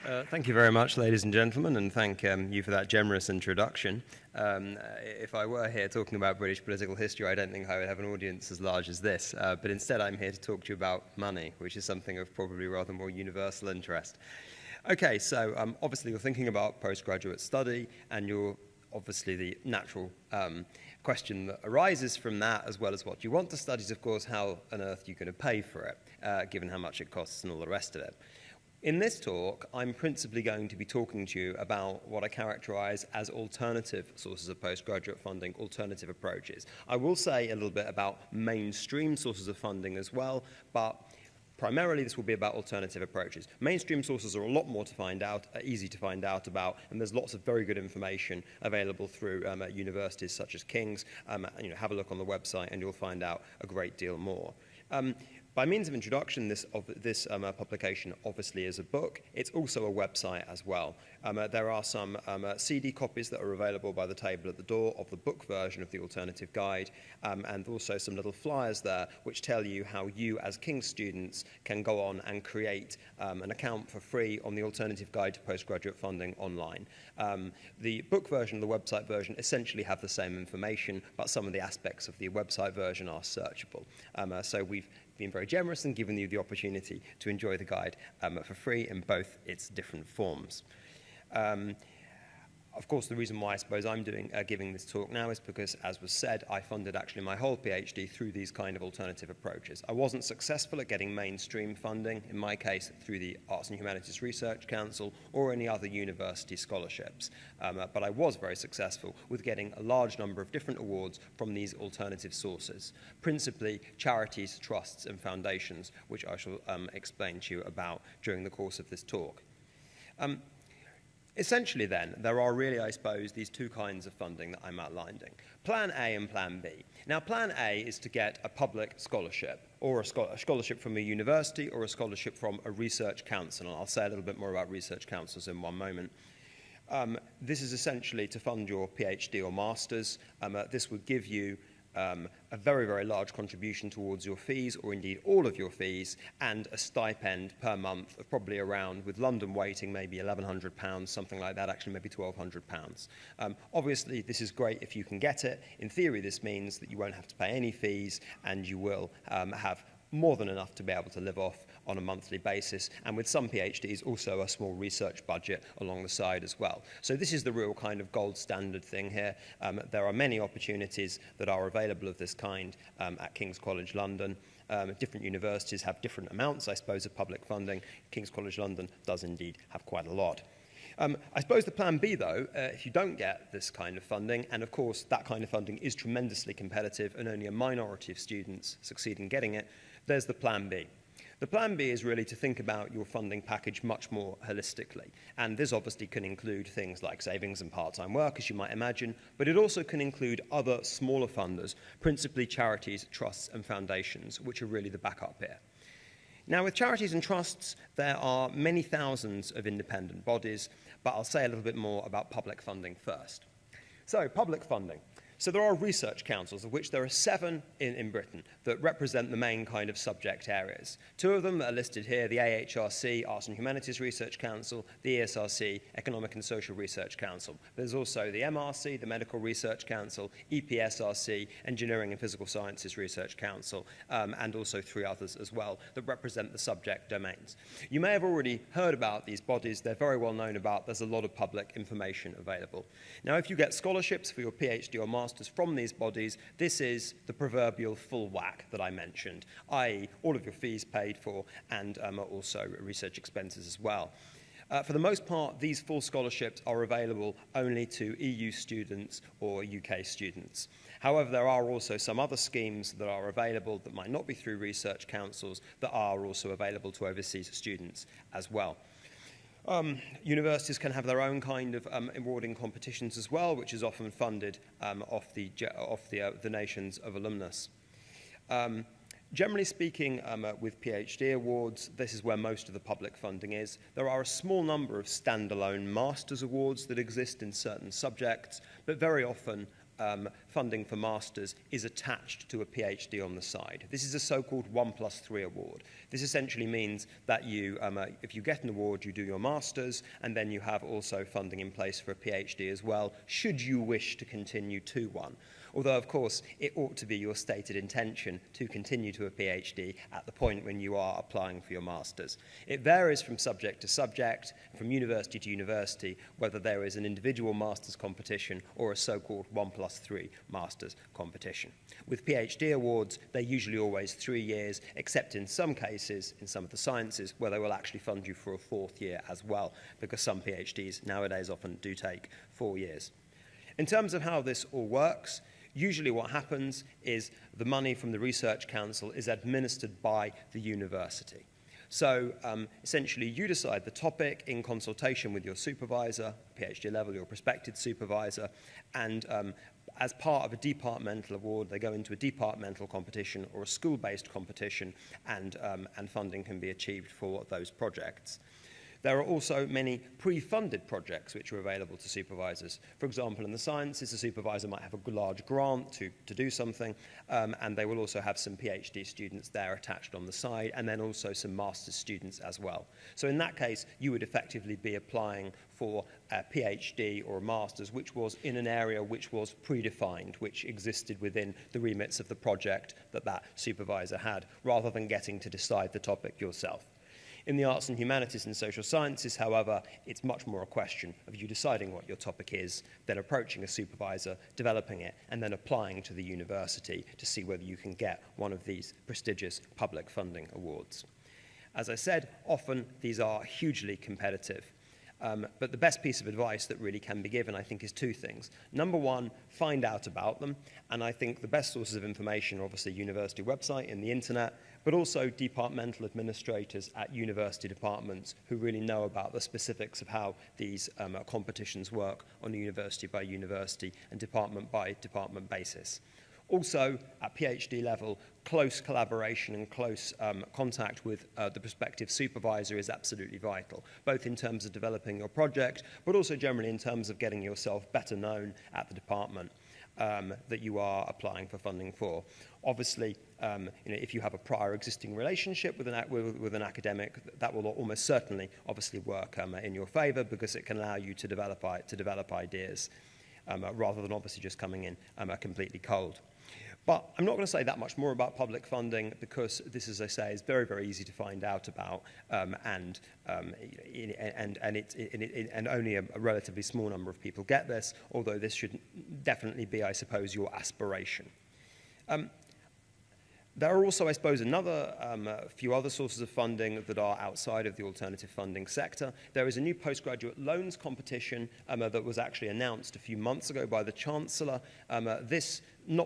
Thank you very much, ladies and gentlemen, and thank you for that generous introduction. If I were here talking about British political history, I don't think I would have an audience as large as this, but instead I'm here to talk to you about money, which is something of probably rather more universal interest. Okay, so obviously you're thinking about postgraduate study, and you're obviously the natural question that arises from that, as well as what you want to study, is of course how on earth you're going to pay for it, given how much it costs and all the rest of it. In this talk, I'm principally going to be talking to you about what I characterize as alternative sources of postgraduate funding, alternative approaches. I will say a little bit about mainstream sources of funding as well, but primarily this will be about alternative approaches. Mainstream sources are a lot more to find out, easy to find out about, and there's lots of very good information available through universities such as King's. Have a look on the website and you'll find out a great deal more. By means of introduction, this publication obviously is a book. It's also a website as well. There are some CD copies that are available by the table at the door of the book version of the alternative guide, and also some little flyers there which tell you how you as King's students can go on and create an account for free on the alternative guide to postgraduate funding online. The book version and the website version essentially have the same information, but some of the aspects of the website version are searchable. So we've been very generous and given you the opportunity to enjoy the guide for free in both its different forms. Of course, the reason why I suppose I'm giving this talk now is because, as was said, I funded actually my whole PhD through these kind of alternative approaches. I wasn't successful at getting mainstream funding, in my case through the Arts and Humanities Research Council or any other university scholarships, but I was very successful with getting a large number of different awards from these alternative sources, principally charities, trusts and foundations, which I shall explain to you about during the course of this talk. Essentially then, there are really, I suppose, these two kinds of funding that I'm outlining. Plan A and Plan B. Now, Plan A is to get a public scholarship, or a scholarship from a university, or a scholarship from a research council, and I'll say a little bit more about research councils in one moment. This is essentially to fund your PhD or master's. This would give you a very, very large contribution towards your fees, or indeed all of your fees, and a stipend per month of probably around, with London weighting, maybe £1,100, something like that, actually maybe £1,200. Obviously, this is great if you can get it. In theory, this means that you won't have to pay any fees, and you will have more than enough to be able to live off on a monthly basis, and with some PhDs also a small research budget along the side as well. So this is the real kind of gold standard thing here. There are many opportunities that are available of this kind at King's College London. Different universities have different amounts, I suppose, of public funding. King's College London does indeed have quite a lot. I suppose the plan B, though, if you don't get this kind of funding, and of course that kind of funding is tremendously competitive and only a minority of students succeed in getting it, there's the plan B. The plan B is really to think about your funding package much more holistically. And this obviously can include things like savings and part-time work, as you might imagine, but it also can include other smaller funders, principally charities, trusts and foundations, which are really the backup here. Now, with charities and trusts, there are many thousands of independent bodies, but I'll say a little bit more about public funding first. So, public funding. So there are research councils, of which there are 7 in Britain, that represent the main kind of subject areas. 2 of them are listed here, the AHRC, Arts and Humanities Research Council, the ESRC, Economic and Social Research Council. There's also the MRC, the Medical Research Council, EPSRC, Engineering and Physical Sciences Research Council, and also 3 others as well that represent the subject domains. You may have already heard about these bodies. They're very well known about. There's a lot of public information available. Now, if you get scholarships for your PhD or master's from these bodies, this is the proverbial full whack that I mentioned, i.e. all of your fees paid for and also research expenses as well. For the most part, these full scholarships are available only to EU students or UK students. However, there are also some other schemes that are available that might not be through research councils that are also available to overseas students as well. Universities can have their own kind of awarding competitions as well, which is often funded off the nations of alumnus. Generally speaking, with PhD awards, this is where most of the public funding is. There are a small number of standalone master's awards that exist in certain subjects, but very often funding for masters is attached to a PhD on the side. This is a so-called 1+3 award. This essentially means that you, if you get an award, you do your masters, and then you have also funding in place for a PhD as well, should you wish to continue to one. Although, of course, it ought to be your stated intention to continue to a PhD at the point when you are applying for your masters. It varies from subject to subject, from university to university, whether there is an individual masters competition or a so-called 1+3 masters competition. With PhD awards, they're usually always 3 years, except in some cases, in some of the sciences, where they will actually fund you for a 4th year as well, because some PhDs nowadays often do take 4 years. In terms of how this all works, usually what happens is the money from the Research Council is administered by the university. So essentially you decide the topic in consultation with your supervisor, PhD level, your prospective supervisor, and as part of a departmental award, they go into a departmental competition or a school-based competition, and funding can be achieved for those projects. There are also many pre-funded projects which are available to supervisors. For example, in the sciences, a supervisor might have a large grant to do something, and they will also have some PhD students there attached on the side, and then also some master's students as well. So in that case, you would effectively be applying for a PhD or a master's, which was in an area which was predefined, which existed within the remits of the project that that supervisor had, rather than getting to decide the topic yourself. In the arts and humanities and social sciences, however, it's much more a question of you deciding what your topic is, then approaching a supervisor, developing it, and then applying to the university to see whether you can get one of these prestigious public funding awards. As I said, often these are hugely competitive. But the best piece of advice that really can be given, I think, is 2 things. Number 1, find out about them. And I think the best sources of information are obviously university website and the internet, but also departmental administrators at university departments who really know about the specifics of how these competitions work on a university by university and department by department basis. Also, at PhD level, close collaboration and close contact with the prospective supervisor is absolutely vital, both in terms of developing your project, but also generally in terms of getting yourself better known at the department that you are applying for funding for. Obviously, if you have a prior existing relationship with an academic, that will almost certainly obviously work in your favor, because it can allow you to develop ideas rather than obviously just coming in completely cold. But I'm not going to say that much more about public funding, because this, as I say, is very, very easy to find out about, and only a relatively small number of people get this, although this should definitely be, I suppose, your aspiration. There are also, I suppose, a few other sources of funding that are outside of the alternative funding sector. There is a new postgraduate loans competition that was actually announced a few months ago by the Chancellor. No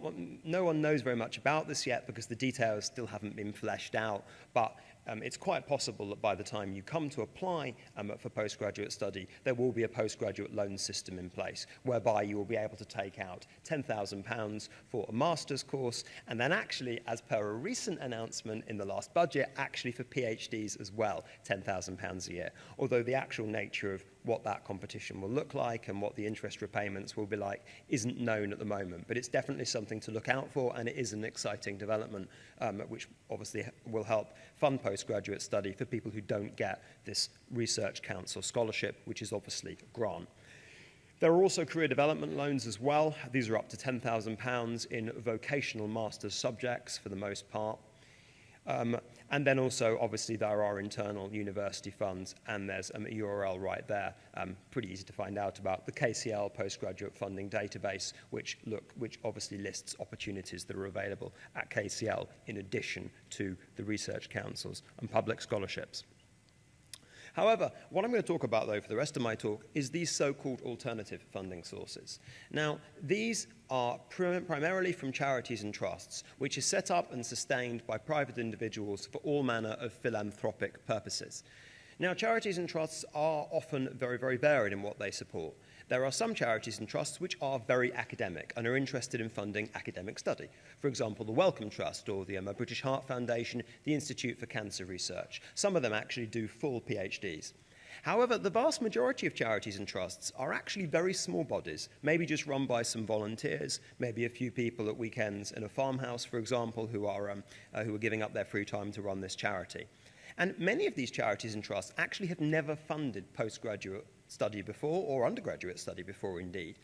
one knows very much about this yet, because the details still haven't been fleshed out, but it's quite possible that by the time you come to apply for postgraduate study, there will be a postgraduate loan system in place, whereby you will be able to take out £10,000 for a master's course, and then actually, as per a recent announcement in the last budget, actually for PhDs as well, £10,000 a year. Although the actual nature of what that competition will look like and what the interest repayments will be like isn't known at the moment, but it's definitely something to look out for, and it is an exciting development which obviously will help fund postgraduate study for people who don't get this Research Council scholarship, which is obviously a grant. There are also career development loans as well. These are up to £10,000 in vocational master's subjects for the most part. And then also, obviously, there are internal university funds, and there's a URL right there, pretty easy to find out about, the KCL Postgraduate Funding Database, which obviously lists opportunities that are available at KCL in addition to the Research Councils and public scholarships. However, what I'm going to talk about, though, for the rest of my talk is these so-called alternative funding sources. Now, these are primarily from charities and trusts, which is set up and sustained by private individuals for all manner of philanthropic purposes. Now, charities and trusts are often very, very varied in what they support. There are some charities and trusts which are very academic and are interested in funding academic study. For example, the Wellcome Trust or the British Heart Foundation, the Institute for Cancer Research. Some of them actually do full PhDs. However, the vast majority of charities and trusts are actually very small bodies, maybe just run by some volunteers, maybe a few people at weekends in a farmhouse, for example, who are giving up their free time to run this charity. And many of these charities and trusts actually have never funded postgraduate study before, or undergraduate study before, indeed.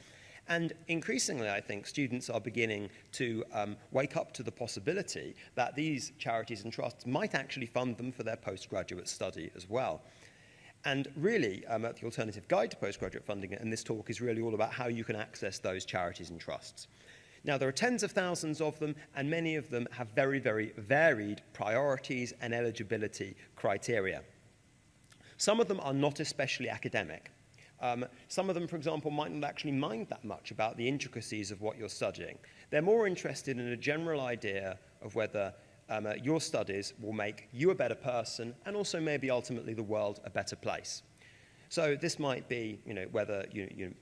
And increasingly, I think, students are beginning to wake up to the possibility that these charities and trusts might actually fund them for their postgraduate study as well. And really, the Alternative Guide to Postgraduate Funding in this talk is really all about how you can access those charities and trusts. Now, there are tens of thousands of them, and many of them have very, very varied priorities and eligibility criteria. Some of them are not especially academic. Some of them, for example, might not actually mind that much about the intricacies of what you're studying. They're more interested in a general idea of whether your studies will make you a better person and also maybe ultimately the world a better place. So this might be, whether,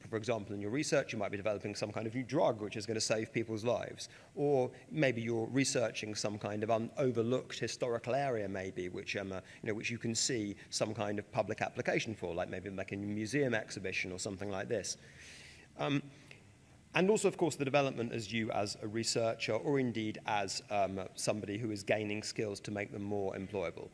for example, in your research, you might be developing some kind of new drug which is going to save people's lives. Or maybe you're researching some kind of overlooked historical area, maybe, which you can see some kind of public application for, like maybe making a museum exhibition or something like this. And also, of course, the development as you as a researcher or indeed as somebody who is gaining skills to make them more employable.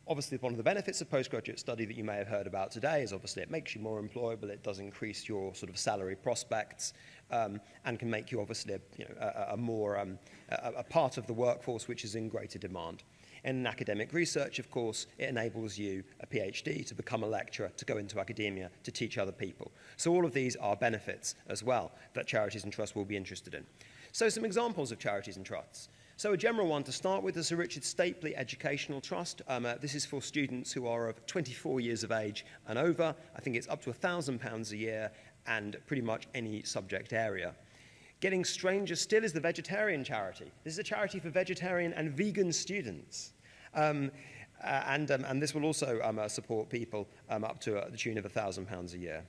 Obviously, one of the benefits of postgraduate study that you may have heard about today is obviously it makes you more employable, it does increase your sort of salary prospects, and can make you obviously a part of the workforce which is in greater demand. In academic research, of course, it enables you, a PhD, to become a lecturer, to go into academia, to teach other people. So all of these are benefits as well that charities and trusts will be interested in. So some examples of charities and trusts. So a general one to start with is the Richard Stapley Educational Trust. This is for students who are of 24 years of age and over. I think it's up to £1,000 a year and pretty much any subject area. Getting stranger still is the Vegetarian Charity. This is a charity for vegetarian and vegan students. And this will also support people up to the tune of £1,000 a year.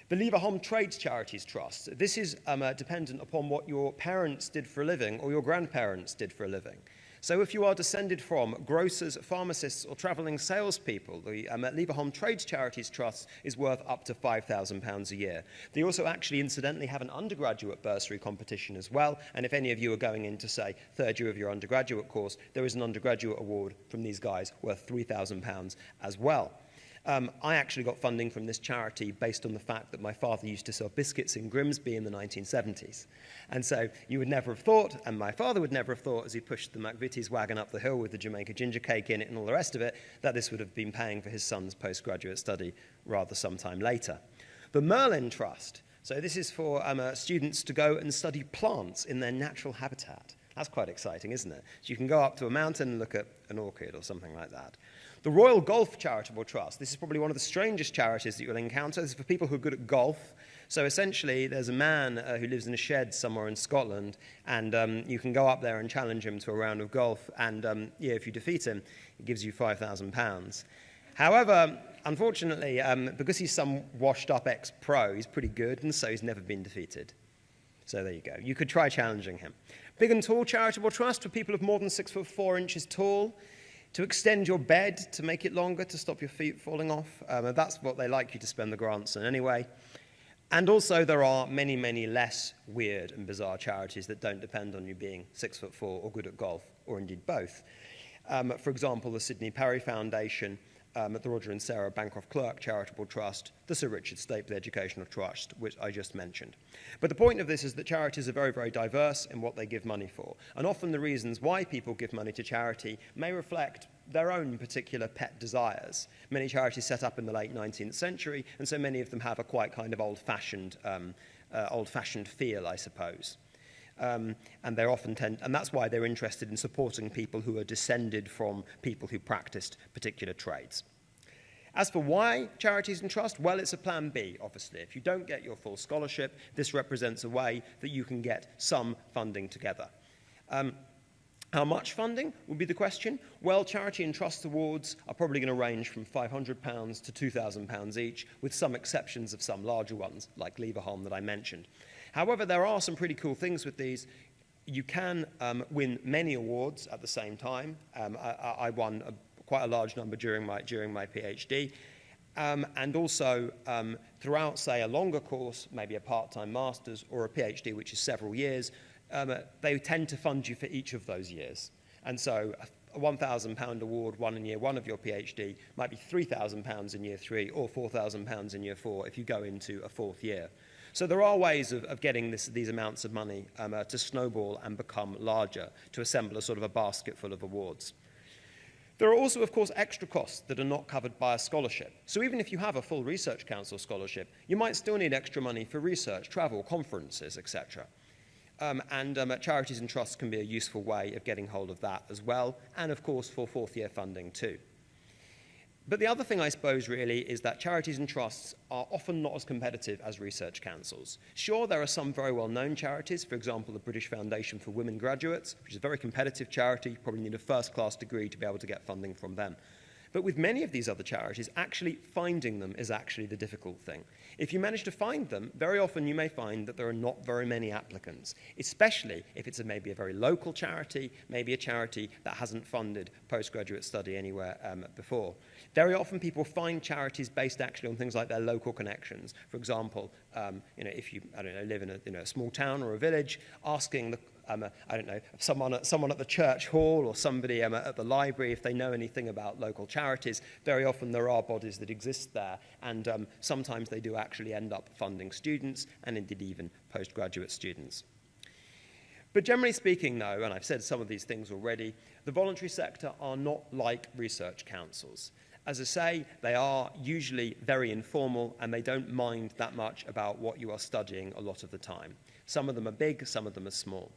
The Lever Home Trades Charities Trust. This is dependent upon what your parents did for a living or your grandparents did for a living. So if you are descended from grocers, pharmacists, or travelling salespeople, the Lever Home Trades Charities Trust is worth up to £5,000 a year. They also actually, incidentally, have an undergraduate bursary competition as well, and if any of you are going into, say, third year of your undergraduate course, there is an undergraduate award from these guys worth £3,000 as well. I actually got funding from this charity based on the fact that my father used to sell biscuits in Grimsby in the 1970s. And so you would never have thought, and my father would never have thought, as he pushed the McVitie's wagon up the hill with the Jamaica ginger cake in it and all the rest of it, that this would have been paying for his son's postgraduate study rather sometime later. The Merlin Trust. So this is for students to go and study plants in their natural habitat. That's quite exciting, isn't it? So you can go up to a mountain and look at an orchid or something like that. The Royal Golf Charitable Trust. This is probably one of the strangest charities that you'll encounter. This is for people who are good at golf. So essentially, there's a man who lives in a shed somewhere in Scotland, and you can go up there and challenge him to a round of golf, and if you defeat him, he gives you £5,000. However, unfortunately, because he's some washed-up ex-pro, he's pretty good, and so he's never been defeated. So there you go. You could try challenging him. Big and Tall Charitable Trust for people of more than 6'4" tall. To extend your bed, to make it longer, to stop your feet falling off. That's what they like you to spend the grants on anyway. And also there are many, many less weird and bizarre charities that don't depend on you being 6'4" or good at golf, or indeed both. For example, the Sidney Perry Foundation, the Roger and Sarah Bancroft Clerk Charitable Trust, the Sir Richard Stapley Educational Trust, which I just mentioned. But the point of this is that charities are very, very diverse in what they give money for. And often the reasons why people give money to charity may reflect their own particular pet desires. Many charities set up in the late 19th century, and so many of them have a quite kind of old-fashioned feel, I suppose. And they often and that's why they're interested in supporting people who are descended from people who practiced particular trades. As for why charities and trust, well, it's a plan B, obviously. If you don't get your full scholarship, this represents a way that you can get some funding together. How much funding would be the question? Well, charity and trust awards are probably going to range from £500 to £2,000 each, with some exceptions of some larger ones, like Leverhulme that I mentioned. However, there are some pretty cool things with these. You can win many awards at the same time. I won quite a large number during my PhD. And also, throughout, say, a longer course, maybe a part-time master's or a PhD, which is several years, they tend to fund you for each of those years. And so a £1,000 award won in year one of your PhD might be £3,000 in year three or £4,000 in year four if you go into a fourth year. So there are ways of getting these amounts of money to snowball and become larger, to assemble a sort of a basket full of awards. There are also, of course, extra costs that are not covered by a scholarship. So even if you have a full Research Council scholarship, you might still need extra money for research, travel, conferences, etc. Charities and trusts can be a useful way of getting hold of that as well, and of course for fourth-year funding too. But the other thing, I suppose, really, is that charities and trusts are often not as competitive as research councils. Sure, there are some very well-known charities, for example, the British Foundation for Women Graduates, which is a very competitive charity. You probably need a first-class degree to be able to get funding from them. But with many of these other charities, actually finding them is actually the difficult thing. If you manage to find them, very often you may find that there are not very many applicants, especially if it's maybe a very local charity, maybe a charity that hasn't funded postgraduate study anywhere before. Very often people find charities based actually on things like their local connections. For example, if you, live in a small town or a village, asking someone at the church hall or somebody at the library if they know anything about local charities. Very often there are bodies that exist there, and sometimes they do actually end up funding students, and indeed even postgraduate students. But generally speaking, though, and I've said some of these things already, the voluntary sector are not like research councils. As I say, they are usually very informal, and they don't mind that much about what you are studying a lot of the time. Some of them are big, some of them are small.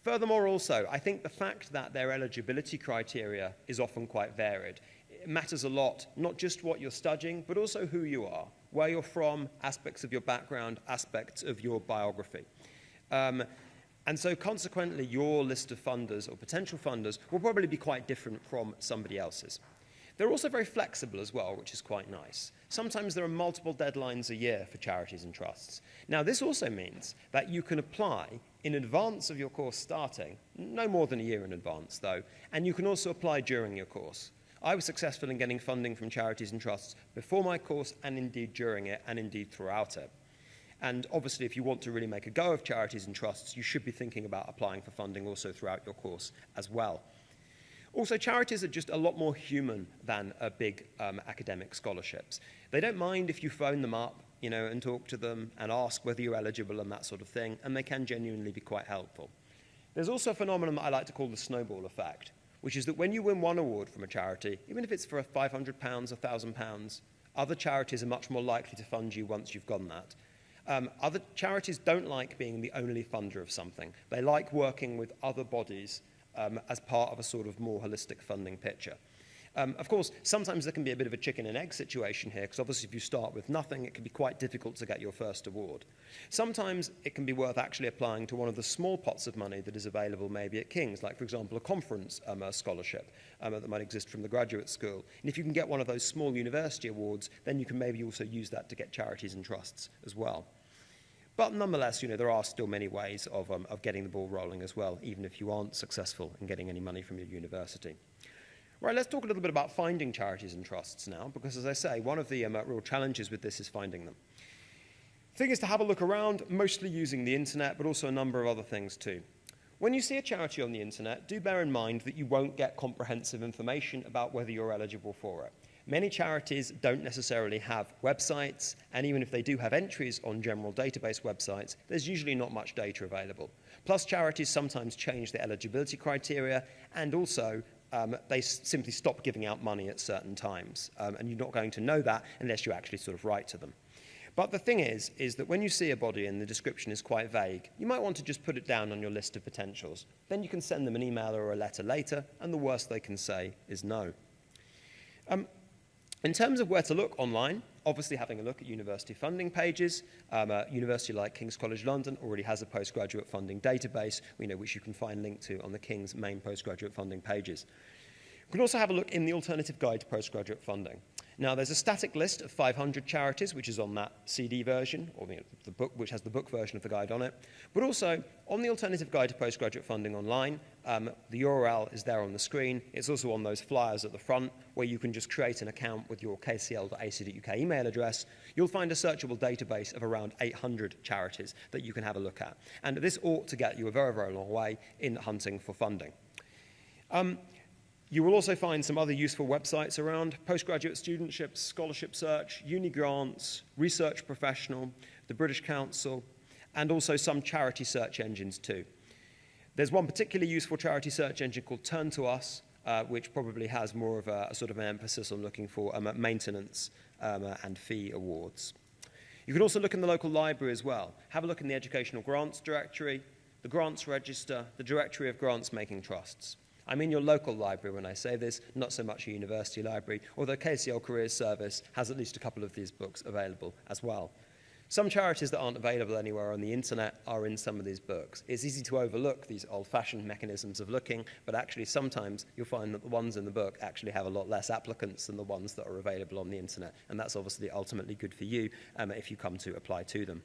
Furthermore, also, I think the fact that their eligibility criteria is often quite varied. It matters a lot, not just what you're studying, but also who you are, where you're from, aspects of your background, aspects of your biography. And so consequently, your list of funders or potential funders will probably be quite different from somebody else's. They're also very flexible as well, which is quite nice. Sometimes there are multiple deadlines a year for charities and trusts. Now, this also means that you can apply in advance of your course starting, no more than a year in advance, though, and you can also apply during your course. I was successful in getting funding from charities and trusts before my course, and indeed during it, and indeed throughout it. And obviously, if you want to really make a go of charities and trusts, you should be thinking about applying for funding also throughout your course as well. Also, charities are just a lot more human than big academic scholarships. They don't mind if you phone them up, and talk to them and ask whether you're eligible and that sort of thing, and they can genuinely be quite helpful. There's also a phenomenon that I like to call the Snowball Effect, which is that when you win one award from a charity, even if it's for £500, £1,000, other charities are much more likely to fund you once you've gotten that. Other charities don't like being the only funder of something. They like working with other bodies as part of a sort of more holistic funding picture. Of course, sometimes there can be a bit of a chicken and egg situation here, because obviously if you start with nothing, it can be quite difficult to get your first award. Sometimes it can be worth actually applying to one of the small pots of money that is available maybe at King's, like, for example, a conference scholarship that might exist from the graduate school. And if you can get one of those small university awards, then you can maybe also use that to get charities and trusts as well. But nonetheless, there are still many ways of getting the ball rolling as well, even if you aren't successful in getting any money from your university. Right, let's talk a little bit about finding charities and trusts now, because as I say, one of the real challenges with this is finding them. The thing is to have a look around, mostly using the internet, but also a number of other things too. When you see a charity on the internet, do bear in mind that you won't get comprehensive information about whether you're eligible for it. Many charities don't necessarily have websites, and even if they do have entries on general database websites, there's usually not much data available. Plus, charities sometimes change their eligibility criteria, and also they simply stop giving out money at certain times, and you're not going to know that unless you actually sort of write to them. But the thing is that when you see a body and the description is quite vague, you might want to just put it down on your list of potentials. Then you can send them an email or a letter later, and the worst they can say is no. In terms of where to look online, obviously having a look at university funding pages. A university like King's College London already has a postgraduate funding database, which you can find linked to on the King's main postgraduate funding pages. You can also have a look in the Alternative Guide to Postgraduate Funding. Now, there's a static list of 500 charities, which is on that CD version, or the book, which has the book version of the guide on it. But also, on the Alternative Guide to Postgraduate Funding online, the URL is there on the screen. It's also on those flyers at the front, where you can just create an account with your kcl.ac.uk email address. You'll find a searchable database of around 800 charities that you can have a look at. And this ought to get you a very, very long way in hunting for funding. You will also find some other useful websites around: postgraduate studentships, scholarship search, uni grants, research professional, the British Council, and also some charity search engines too. There's one particularly useful charity search engine called Turn to Us, which probably has more of a sort of an emphasis on looking for maintenance and fee awards. You can also look in the local library as well. Have a look in the Educational Grants Directory, the Grants Register, the Directory of Grants Making Trusts. I mean your local library when I say this, not so much a university library, although KCL Careers Service has at least a couple of these books available as well. Some charities that aren't available anywhere on the internet are in some of these books. It's easy to overlook these old-fashioned mechanisms of looking, but actually sometimes you'll find that the ones in the book actually have a lot less applicants than the ones that are available on the internet, and that's obviously ultimately good for you if you come to apply to them.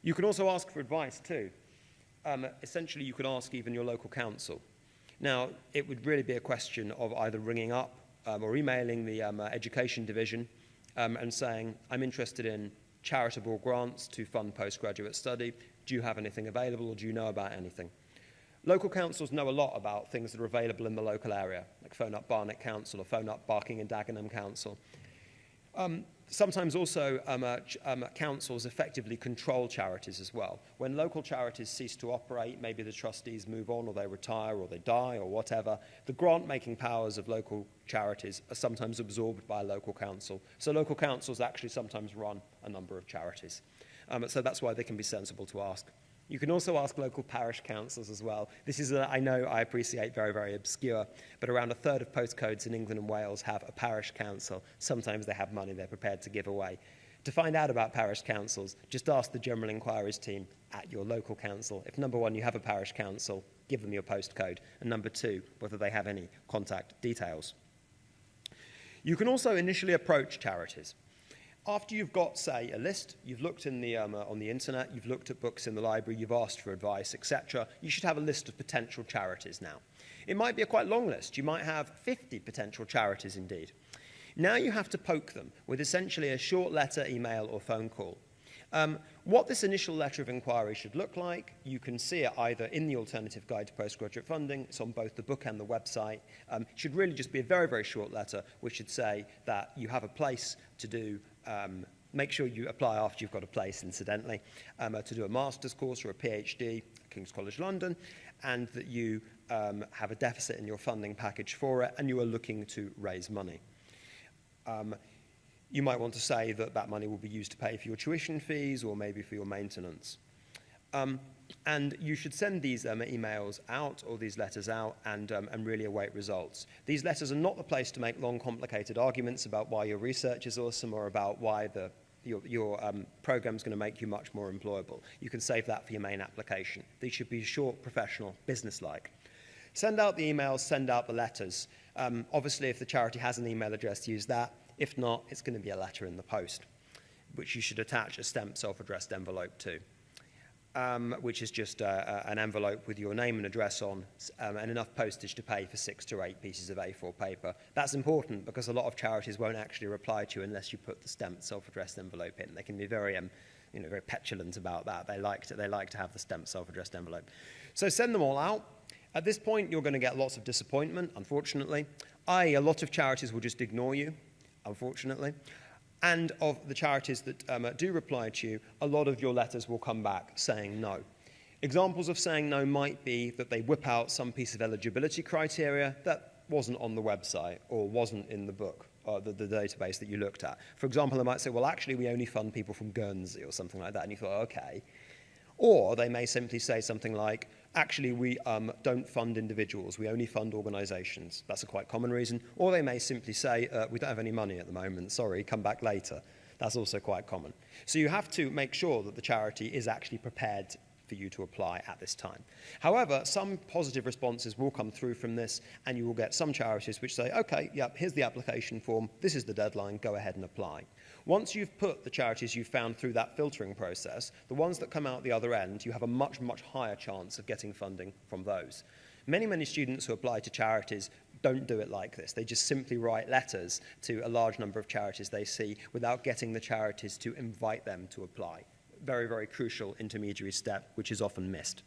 You can also ask for advice too. Essentially, you could ask even your local council. Now, it would really be a question of either ringing up or emailing the education division and saying, I'm interested in charitable grants to fund postgraduate study. Do you have anything available, or do you know about anything? Local councils know a lot about things that are available in the local area, like phone up Barnet Council or phone up Barking and Dagenham Council. Sometimes also councils effectively control charities as well. When local charities cease to operate, maybe the trustees move on or they retire or they die or whatever, the grant-making powers of local charities are sometimes absorbed by a local council. So local councils actually sometimes run a number of charities. So that's why they can be sensible to ask. You can also ask local parish councils as well. This is, I know, I appreciate, very, very obscure, but around a third of postcodes in England and Wales have a parish council. Sometimes they have money they're prepared to give away. To find out about parish councils, just ask the General Inquiries team at your local council. If number one, you have a parish council, give them your postcode, and number two, whether they have any contact details. You can also initially approach charities. After you've got, say, a list, you've looked in the, on the internet, you've looked at books in the library, you've asked for advice, etc., you should have a list of potential charities now. It might be a quite long list. You might have 50 potential charities indeed. Now you have to poke them with essentially a short letter, email, or phone call. What this initial letter of inquiry should look like, you can see it either in the Alternative Guide to Postgraduate Funding, it's on both the book and the website. It should really just be a very, very short letter, which should say that you have a place to do, make sure you apply after you've got a place, incidentally, to do a master's course or a PhD at King's College London, and that you have a deficit in your funding package for it, and you are looking to raise money. You might want to say that that money will be used to pay for your tuition fees or maybe for your maintenance. And you should send these emails out or these letters out and really await results. These letters are not the place to make long, complicated arguments about why your research is awesome or about why your program is going to make you much more employable. You can save that for your main application. These should be short, professional, business-like. Send out the emails, send out the letters. Obviously, if the charity has an email address, use that. If not, it's going to be a letter in the post, which you should attach a stamped self-addressed envelope to, which is just an envelope with your name and address on and enough postage to pay for 6 to 8 pieces of A4 paper. That's important because a lot of charities won't actually reply to you unless you put the stamped self-addressed envelope in. They can be very, very petulant about that. They like to have the stamped self-addressed envelope. So send them all out. At this point, you're going to get lots of disappointment, unfortunately. A lot of charities will just ignore you, unfortunately. And of the charities that do reply to you, a lot of your letters will come back saying no. Examples of saying no might be that they whip out some piece of eligibility criteria that wasn't on the website or wasn't in the book, or the database that you looked at. For example, they might say, well, actually, we only fund people from Guernsey or something like that. And you thought, okay. Or they may simply say something like, actually, we don't fund individuals, we only fund organizations. That's a quite common reason. Or they may simply say, we don't have any money at the moment, sorry, come back later. That's also quite common. So you have to make sure that the charity is actually prepared for you to apply at this time. However, some positive responses will come through from this, and you will get some charities which say, okay, yep, here's the application form, this is the deadline, go ahead and apply. Once you've put the charities you've found through that filtering process, the ones that come out the other end, you have a much, much higher chance of getting funding from those. Many students who apply to charities don't do it like this. They just simply write letters to a large number of charities they see without getting the charities to invite them to apply. Very, very crucial intermediary step, which is often missed.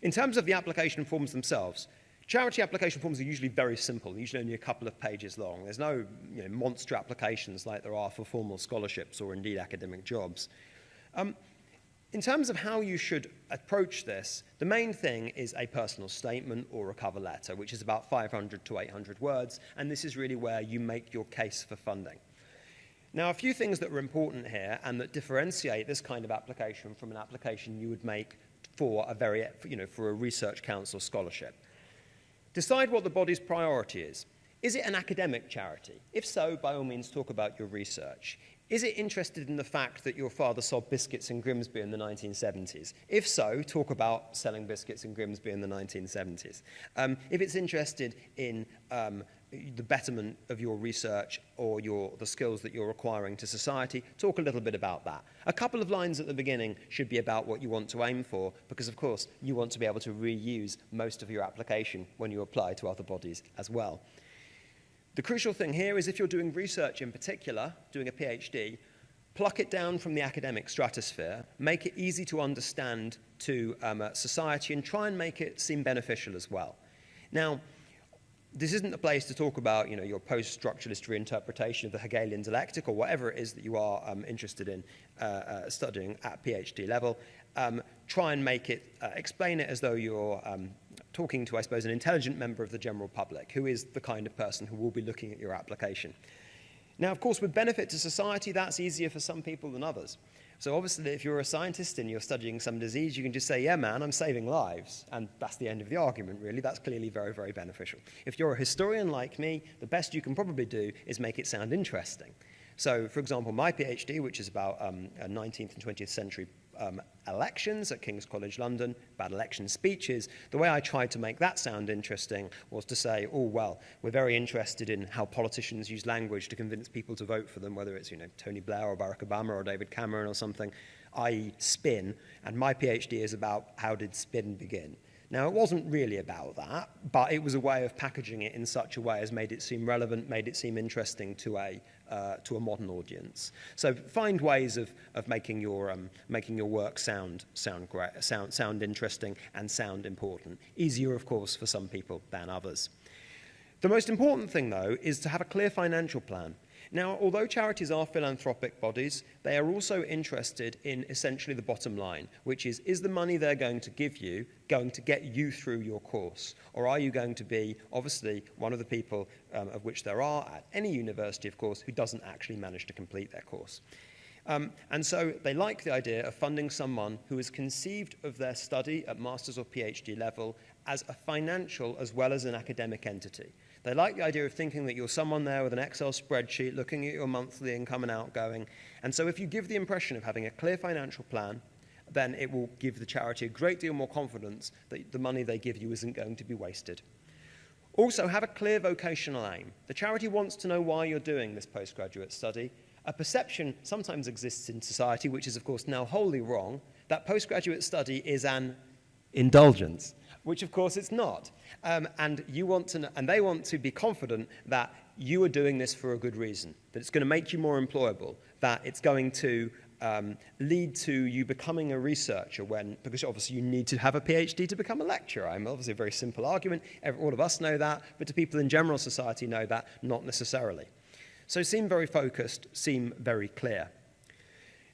In terms of the application forms themselves, charity application forms are usually very simple, usually only a couple of pages long. There's no monster applications like there are for formal scholarships or indeed academic jobs. In terms of how you should approach this, the main thing is a personal statement or a cover letter, which is about 500 to 800 words, and this is really where you make your case for funding. Now, a few things that are important here and that differentiate this kind of application from an application you would make for a research council scholarship. Decide what the body's priority is. Is it an academic charity? If so, by all means, talk about your research. Is it interested in the fact that your father sold biscuits in Grimsby in the 1970s? If so, talk about selling biscuits in Grimsby in the 1970s. If it's interested in the betterment of your research or the skills that you're acquiring to society, talk a little bit about that. A couple of lines at the beginning should be about what you want to aim for, because of course you want to be able to reuse most of your application when you apply to other bodies as well. The crucial thing here is if you're doing research in particular, doing a PhD, pluck it down from the academic stratosphere, make it easy to understand to society, and try and make it seem beneficial as well. Now, this isn't the place to talk about your post-structuralist reinterpretation of the Hegelian dialectic or whatever it is that you are interested in studying at PhD level. Try and make it, explain it as though you're talking to, I suppose, an intelligent member of the general public, who is the kind of person who will be looking at your application. Now, of course, with benefit to society, that's easier for some people than others. So obviously, if you're a scientist and you're studying some disease, you can just say, yeah, man, I'm saving lives. And that's the end of the argument, really. That's clearly very, very beneficial. If you're a historian like me, the best you can probably do is make it sound interesting. So, for example, my PhD, which is about 19th and 20th century elections at King's College London, about election speeches, the way I tried to make that sound interesting was to say, oh, well, we're very interested in how politicians use language to convince people to vote for them, whether it's Tony Blair or Barack Obama or David Cameron or something, i.e. spin, and my PhD is about how did spin begin. Now, it wasn't really about that, but it was a way of packaging it in such a way as made it seem relevant, made it seem interesting to a modern audience. So find ways of making your work sound interesting and sound important. Easier, of course, for some people than others. The most important thing, though, is to have a clear financial plan. Now, although charities are philanthropic bodies, they are also interested in essentially the bottom line, which is the money they're going to give you going to get you through your course? Or are you going to be, obviously, one of the people, of which there are at any university, of course, who doesn't actually manage to complete their course? And so they like the idea of funding someone who has conceived of their study at master's or PhD level as a financial as well as an academic entity. They like the idea of thinking that you're someone there with an Excel spreadsheet looking at your monthly income and outgoing. And so if you give the impression of having a clear financial plan, then it will give the charity a great deal more confidence that the money they give you isn't going to be wasted. Also, have a clear vocational aim. The charity wants to know why you're doing this postgraduate study. A perception sometimes exists in society, which is, of course, now wholly wrong, that postgraduate study is an indulgence, which, of course, it's not. And they want to be confident that you are doing this for a good reason, that it's going to make you more employable, that it's going to lead to you becoming a researcher because obviously you need to have a PhD to become a lecturer. I'm obviously a very simple argument. All of us know that, but do people in general society know that? Not necessarily. So seem very focused, seem very clear.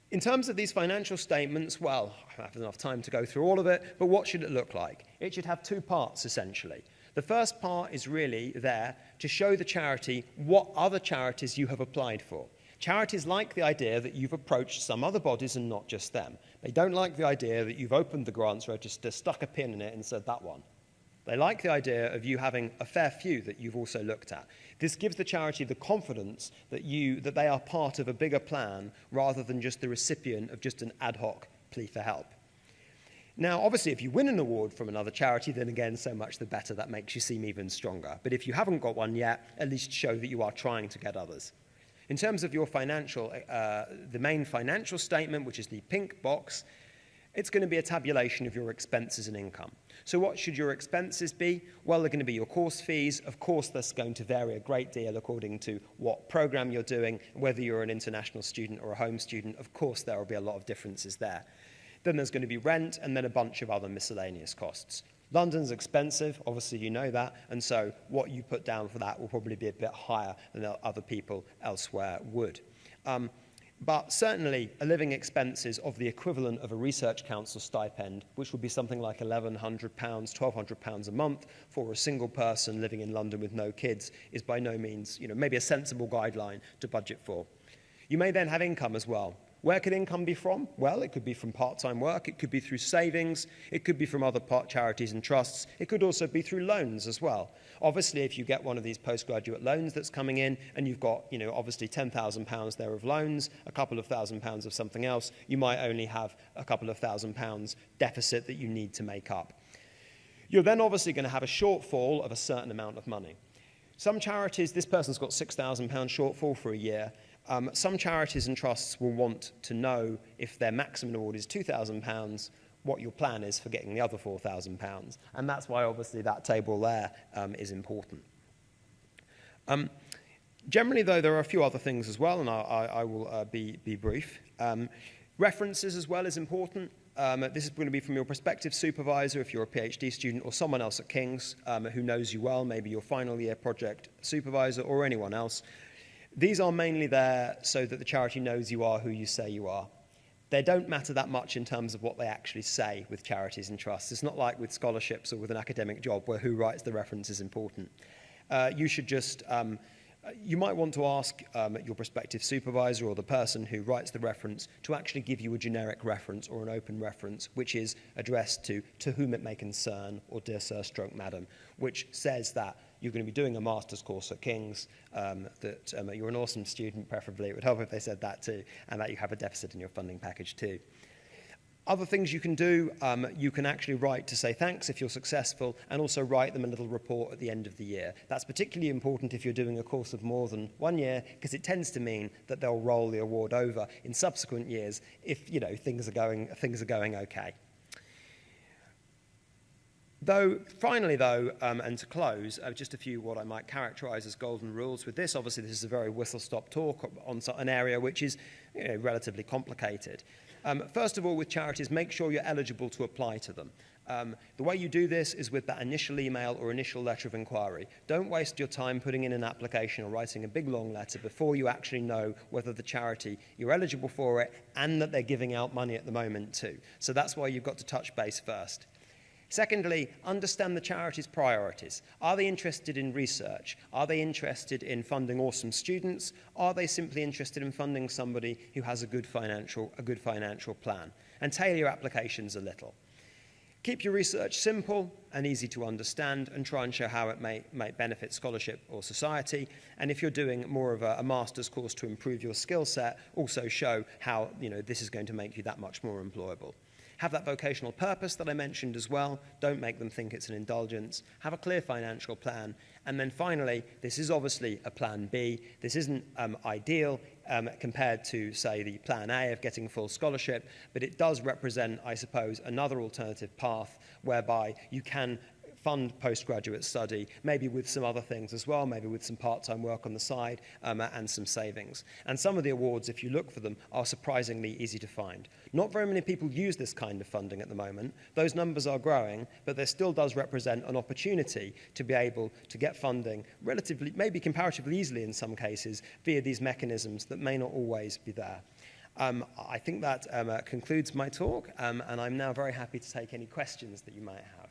In terms of these financial statements, well, I don't have enough time to go through all of it, but what should it look like? It should have two parts, essentially. The first part is really there to show the charity what other charities you have applied for. Charities like the idea that you've approached some other bodies and not just them. They don't like the idea that you've opened the grants register, stuck a pin in it, and said that one. They like the idea of you having a fair few that you've also looked at. This gives the charity the confidence that they are part of a bigger plan rather than just the recipient of just an ad hoc plea for help. Now, obviously, if you win an award from another charity, then again, so much the better. That makes you seem even stronger. But if you haven't got one yet, at least show that you are trying to get others. In terms of your financial, the main financial statement, which is the pink box, it's going to be a tabulation of your expenses and income. So what should your expenses be? Well, they're going to be your course fees. Of course, that's going to vary a great deal according to what program you're doing, whether you're an international student or a home student. Of course, there will be a lot of differences there. Then there's going to be rent and then a bunch of other miscellaneous costs. London's expensive, obviously you know that, and so what you put down for that will probably be a bit higher than other people elsewhere would. But certainly living expenses of the equivalent of a research council stipend, which would be something like £1,100, £1,200 a month for a single person living in London with no kids, is by no means, maybe a sensible guideline to budget for. You may then have income as well. Where could income be from? Well, it could be from part-time work, it could be through savings, it could be from other charities and trusts, it could also be through loans as well. Obviously, if you get one of these postgraduate loans that's coming in and you've got, obviously £10,000 there of loans, a couple of £1,000s of something else, you might only have a couple of £1,000 deficit that you need to make up. You're then obviously going to have a shortfall of a certain amount of money. Some charities, this person's got £6,000 shortfall for a year. Some charities and trusts will want to know if their maximum award is £2,000, what your plan is for getting the other £4,000. And that's why, obviously, that table there is important. Generally, though, there are a few other things as well, and I will be brief. References as well is important. This is going to be from your prospective supervisor if you're a PhD student or someone else at King's who knows you well, maybe your final year project supervisor or anyone else. These are mainly there so that the charity knows you are who you say you are. They don't matter that much in terms of what they actually say with charities and trusts. It's not like with scholarships or with an academic job where who writes the reference is important. You should just, you might want to ask your prospective supervisor or the person who writes the reference to actually give you a generic reference or an open reference, which is addressed to whom it may concern, or dear sir, stroke madam, which says that you're going to be doing a master's course at King's, that you're an awesome student, preferably. It would help if they said that too, and that you have a deficit in your funding package too. Other things you can do, you can actually write to say thanks if you're successful, and also write them a little report at the end of the year. That's particularly important if you're doing a course of more than 1 year, because it tends to mean that they'll roll the award over in subsequent years if things are going okay. Finally, and to close, just a few what I might characterize as golden rules with this. Obviously, this is a very whistle-stop talk on an area which is relatively complicated. First of all, with charities, make sure you're eligible to apply to them. The way you do this is with that initial email or initial letter of inquiry. Don't waste your time putting in an application or writing a big long letter before you actually know whether the charity, you're eligible for it, and that they're giving out money at the moment too. So that's why you've got to touch base first. Secondly, understand the charity's priorities. Are they interested in research? Are they interested in funding awesome students? Are they simply interested in funding somebody who has a good financial plan? And tailor your applications a little. Keep your research simple and easy to understand, and try and show how it may benefit scholarship or society. And if you're doing more of a master's course to improve your skill set, also show how this is going to make you that much more employable. Have that vocational purpose that I mentioned as well. Don't make them think it's an indulgence. Have a clear financial plan. And then finally, this is obviously a plan B. This isn't ideal compared to, say, the plan A of getting full scholarship, but it does represent, I suppose, another alternative path whereby you can fund postgraduate study, maybe with some other things as well, maybe with some part-time work on the side and some savings. And some of the awards, if you look for them, are surprisingly easy to find. Not very many people use this kind of funding at the moment. Those numbers are growing, but there still does represent an opportunity to be able to get funding relatively, maybe comparatively easily in some cases, via these mechanisms that may not always be there. I think that concludes my talk, and I'm now very happy to take any questions that you might have.